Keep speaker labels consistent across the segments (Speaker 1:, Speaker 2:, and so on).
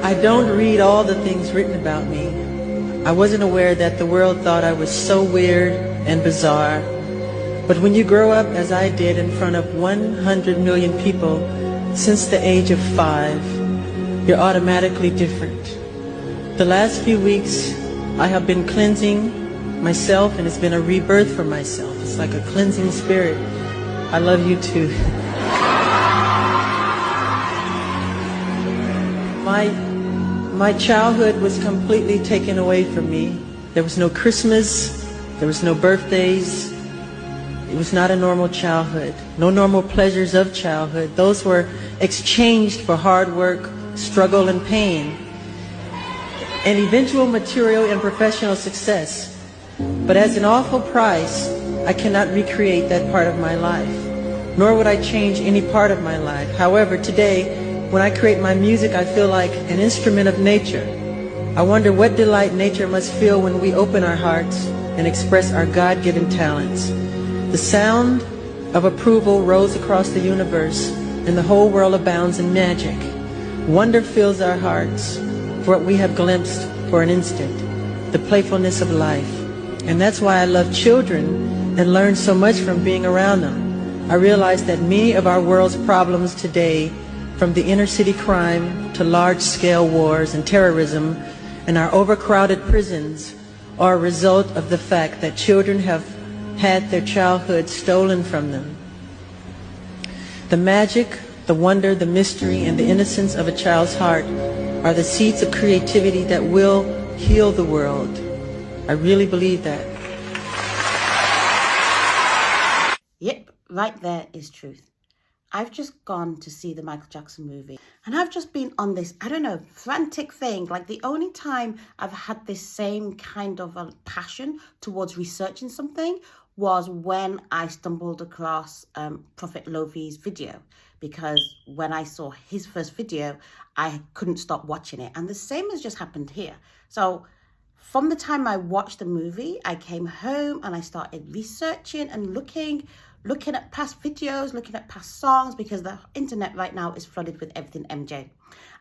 Speaker 1: I don't read all the things written about me. I wasn't aware that the world thought I was so weird and bizarre. But when you grow up, as I did, in front of 100 million people since the age of 5, you're automatically different. The last few weeks, I have been cleansing myself, and it's been a rebirth for myself. It's like a cleansing spirit. I love you too. My childhood was completely taken away from me. There was no Christmas, there was no birthdays. It was not a normal childhood. No normal pleasures of childhood. Those were exchanged for hard work, struggle, and pain, and eventual material and professional success. But as an awful price, I cannot recreate that part of my life, nor would I change any part of my life. However, today, when I create my music, I feel like an instrument of nature. I wonder what delight nature must feel when we open our hearts and express our God-given talents. The sound of approval rolls across the universe, and the whole world abounds in magic. Wonder fills our hearts for what we have glimpsed for an instant, the playfulness of life. And that's why I love children and learn so much from being around them. I realize that many of our world's problems today, from the inner city crime to large-scale wars and terrorism and our overcrowded prisons, are a result of the fact that children have had their childhood stolen from them. The magic, the wonder, the mystery, and the innocence of a child's heart are the seeds of creativity that will heal the world. I really believe that.
Speaker 2: Yep, right there is truth. I've just gone to see the Micheal Jackson movie, and I've just been on this, I don't know, frantic thing. Like, the only time I've had this same kind of a passion towards researching something was when I stumbled across Prophet Lovi's video, because when I saw his first video, I couldn't stop watching it. And the same has just happened here. So from the time I watched the movie, I came home and I started researching and looking at past videos, looking at past songs, because the internet right now is flooded with everything MJ.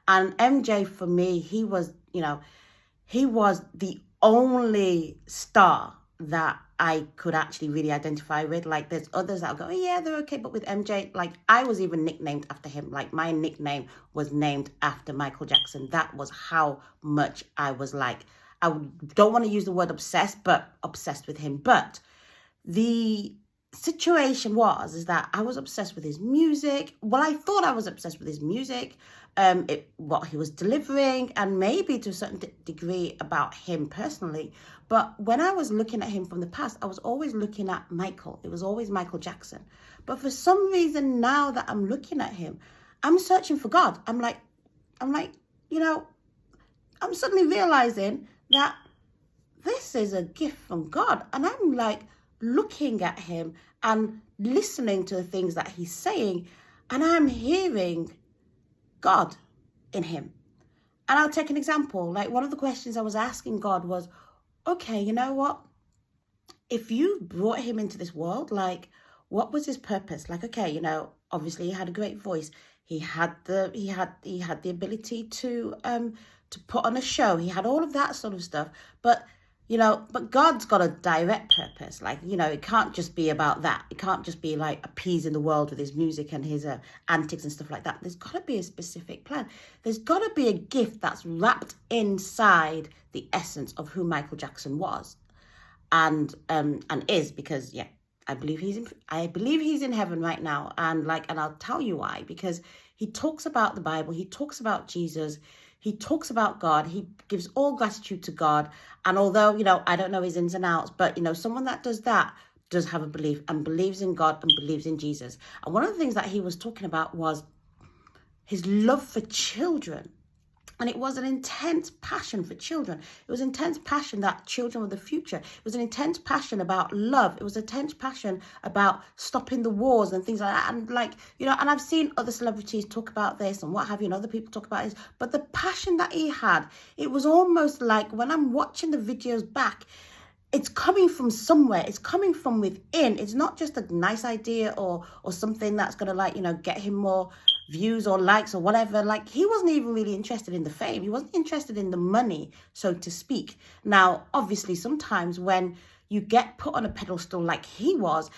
Speaker 2: And MJ, for me, he was the only star that I could actually really identify with. Like, there's others that'll go, oh, yeah, they're okay. But with MJ, like, I was even nicknamed after him. Like, my nickname was named after Micheal Jackson. That was how much I was like, I don't want to use the word obsessed, but obsessed with him. But the situation is that I was obsessed with his music. Well, I thought I was obsessed with his music, what he was delivering, and maybe to a certain degree about him personally. But when I was looking at him from the past, I was always looking at Micheal. It was always Micheal Jackson. But for some reason, now that I'm looking at him, I'm searching for God. I'm like, I'm suddenly realizing that this is a gift from God. And I'm like, looking at him and listening to the things that he's saying, and I'm hearing God in him. And I'll take an example. Like, one of the questions I was asking God was, okay, you know what? If you brought him into this world, like, what was his purpose? Like, okay, obviously he had a great voice. He had the ability to put on a show. He had all of that sort of stuff. But God's got a direct purpose. Like, it can't just be about that. It can't just be like appeasing the world with his music and his antics and stuff like that. There's got to be a specific plan. There's got to be a gift that's wrapped inside the essence of who Micheal Jackson was and is, because, yeah, I believe he's in heaven right now. And I'll tell you why, because he talks about the Bible. He talks about Jesus. He talks about God. He gives all gratitude to God. And although, I don't know his ins and outs, but, someone that does that does have a belief and believes in God and believes in Jesus. And one of the things that he was talking about was his love for children. And it was an intense passion for children. It was intense passion that children were the future. It was an intense passion about love. It was an intense passion about stopping the wars and things like that. And and I've seen other celebrities talk about this and what have you, and other people talk about this. But the passion that he had, it was almost like when I'm watching the videos back, it's coming from somewhere. It's coming from within. It's not just a nice idea or something that's going to get him more views or likes or whatever. Like, he wasn't even really interested in the fame. He wasn't interested in the money, so to speak. Now, obviously, sometimes when you get put on a pedestal like he was,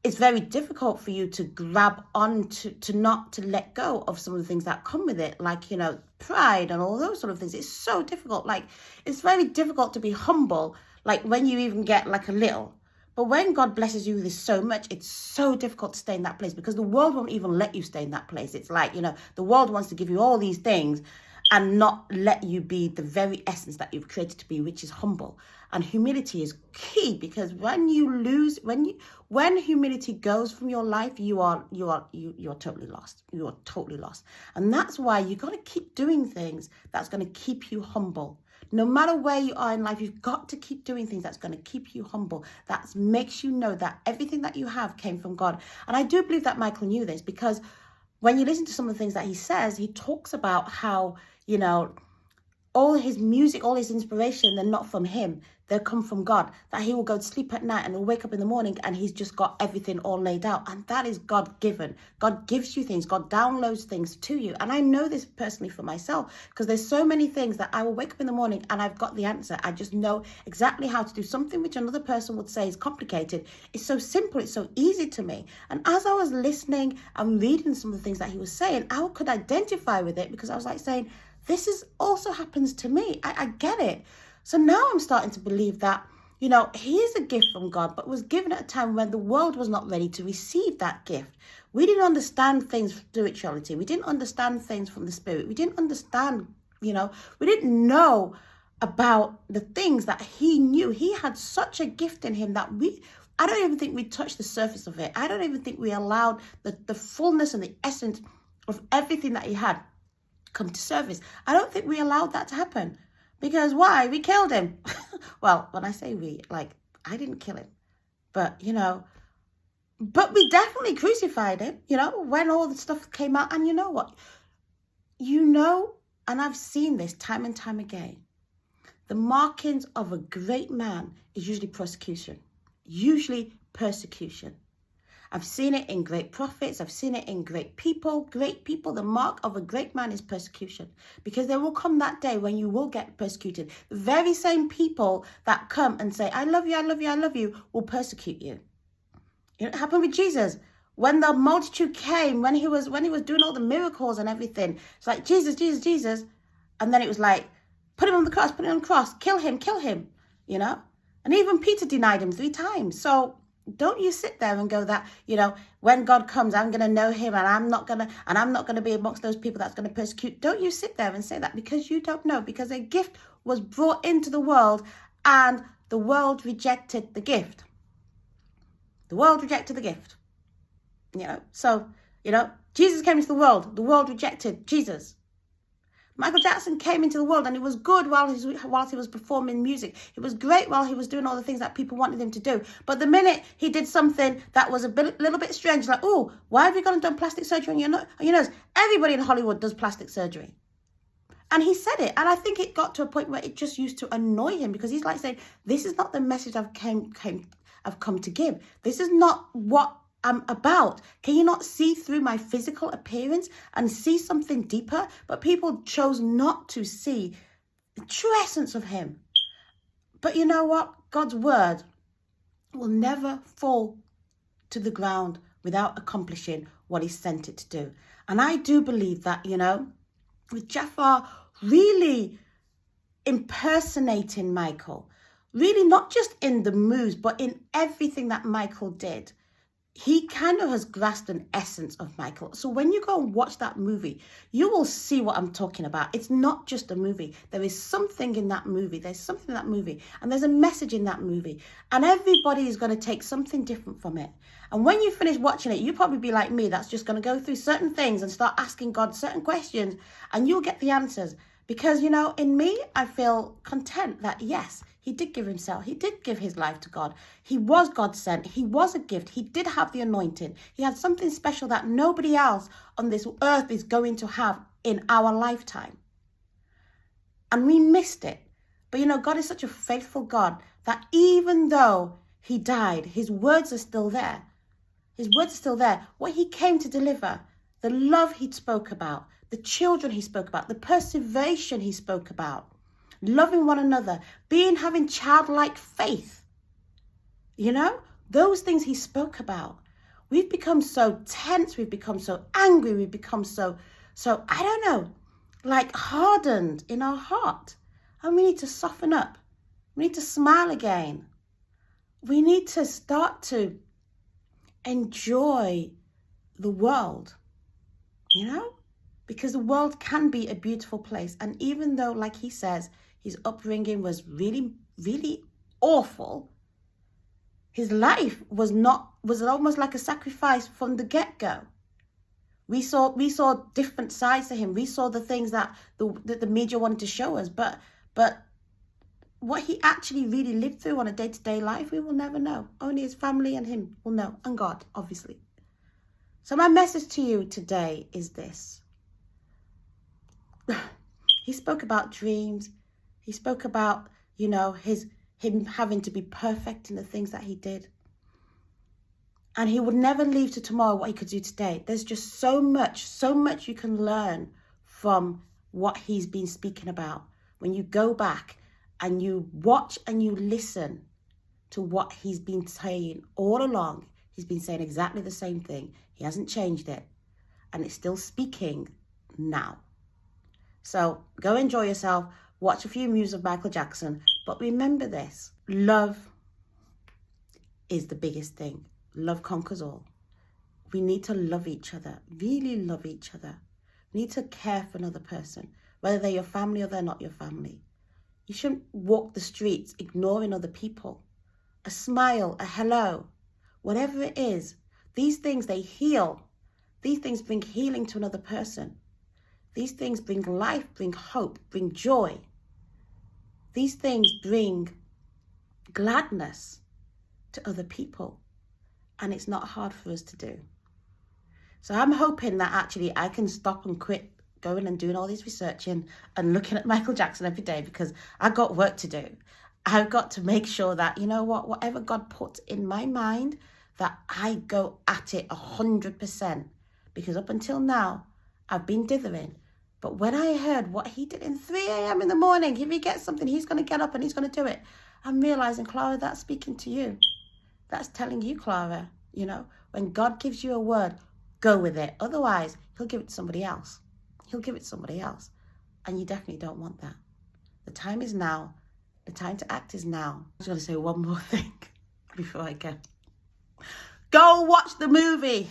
Speaker 2: it's very difficult for you to grab on to not to let go of some of the things that come with it, like, you know, pride and all those sort of things. It's so difficult. Like, it's very difficult to be humble, like when you even get like a little. But when God blesses you with so much, it's so difficult to stay in that place, because the world won't even let you stay in that place. It's like, you know, the world wants to give you all these things and not let you be the very essence that you've created to be, which is humble. And humility is key, because when humility goes from your life, you're totally lost. You are totally lost. And that's why you got to keep doing things that's going to keep you humble. No matter where you are in life, you've got to keep doing things that's going to keep you humble. That makes you know that everything that you have came from God. And I do believe that Micheal knew this, because when you listen to some of the things that he says, he talks about how, you know, all his music, all his inspiration, they're not from him. They come from God. That he will go to sleep at night and he'll wake up in the morning and he's just got everything all laid out. And that is God given. God gives you things. God downloads things to you. And I know this personally for myself, because there's so many things that I will wake up in the morning and I've got the answer. I just know exactly how to do something which another person would say is complicated. It's so simple. It's so easy to me. And as I was listening and reading some of the things that he was saying, I could identify with it, because I was like saying, this is also happens to me. I get it. So now I'm starting to believe that, you know, he is a gift from God, but was given at a time when the world was not ready to receive that gift. We didn't understand things from spirituality. We didn't understand things from the spirit. We didn't understand, you know, we didn't know about the things that he knew. He had such a gift in him that I don't even think we touched the surface of it. I don't even think we allowed the fullness and the essence of everything that he had come to service. I don't think we allowed that to happen. Because why? We killed him. Well, when I say we, like, I didn't kill him. But, you know, but we definitely crucified him, you know, when all the stuff came out. And you know what? You know, and I've seen this time and time again, the markings of a great man is usually persecution. Usually persecution. I've seen it in great prophets. I've seen it in great people. Great people, the mark of a great man is persecution. Because there will come that day when you will get persecuted. The very same people that come and say, I love you, I love you, I love you, will persecute you. It happened with Jesus. When the multitude came, when he was doing all the miracles and everything, it's like, Jesus, Jesus, Jesus. And then it was like, put him on the cross, put him on the cross, kill him, you know. And even Peter denied him 3 times. So don't you sit there and go that, you know, when God comes, I'm going to know him, and I'm not going to be amongst those people that's going to persecute. Don't you sit there and say that, because you don't know, because a gift was brought into the world and the world rejected the gift. The world rejected the gift. You know, so, you know, Jesus came into the world rejected Jesus. Micheal Jackson came into the world and it was good while he was performing music. It was great while he was doing all the things that people wanted him to do. But the minute he did something that was little bit strange, like, oh, why have you gone and done plastic surgery on your nose? Everybody in Hollywood does plastic surgery. And he said it. And I think it got to a point where it just used to annoy him, because he's like saying, this is not the message I've come to give. This is not what I'm about. Can you not see through my physical appearance and see something deeper? But people chose not to see the true essence of him. But you know what? God's word will never fall to the ground without accomplishing what he sent it to do. And I do believe that, you know, with Jafar really impersonating Micheal, really not just in the moves, but in everything that Micheal did, he kind of has grasped an essence of Micheal. So when you go and watch that movie, you will see what I'm talking about. It's not just a movie. There is something in that movie. There's something in that movie. And there's a message in that movie. And everybody is going to take something different from it. And when you finish watching it, you'll probably be like me, that's just going to go through certain things and start asking God certain questions. And you'll get the answers. Because, you know, in me, I feel content that, yes, he did give himself. He did give his life to God. He was God sent. He was a gift. He did have the anointing. He had something special that nobody else on this earth is going to have in our lifetime. And we missed it. But, you know, God is such a faithful God that even though he died, his words are still there. His words are still there. What he came to deliver, the love he spoke about, the children he spoke about, the perseverance he spoke about, loving one another, having childlike faith. You know, those things he spoke about. We've become so tense. We've become so angry. We've become so, I don't know, like hardened in our heart. And we need to soften up. We need to smile again. We need to start to enjoy the world, you know, because the world can be a beautiful place. And even though, like he says, his upbringing was really, really awful, his life was almost like a sacrifice from the get-go. We saw different sides to him. We saw the things that the media wanted to show us, but what he actually really lived through on a day-to-day life, we will never know. Only his family and him will know, and God, obviously. So my message to you today is this. He spoke about dreams. He spoke about, you know, him having to be perfect in the things that he did. And he would never leave to tomorrow what he could do today. There's just so much you can learn from what he's been speaking about. When you go back and you watch and you listen to what he's been saying all along, he's been saying exactly the same thing. He hasn't changed it. And it's still speaking now. So go enjoy yourself. Watch a few movies of Micheal Jackson. But remember this. Love is the biggest thing. Love conquers all. We need to love each other. Really love each other. We need to care for another person. Whether they're your family or they're not your family. You shouldn't walk the streets ignoring other people. A smile, a hello, whatever it is. These things, they heal. These things bring healing to another person. These things bring life, bring hope, bring joy. These things bring gladness to other people. And it's not hard for us to do. So I'm hoping that actually I can stop and quit going and doing all this researching and looking at Micheal Jackson every day, because I've got work to do. I've got to make sure that, you know what, whatever God puts in my mind, that I go at it 100%. Because up until now, I've been dithering. But when I heard what he did in 3 a.m. in the morning, if he gets something, he's going to get up and he's going to do it. I'm realizing, Clara, that's speaking to you. That's telling you, Clara, you know, when God gives you a word, go with it. Otherwise, he'll give it to somebody else. He'll give it to somebody else. And you definitely don't want that. The time is now. The time to act is now. I just want to say one more thing before I go. Go watch the movie.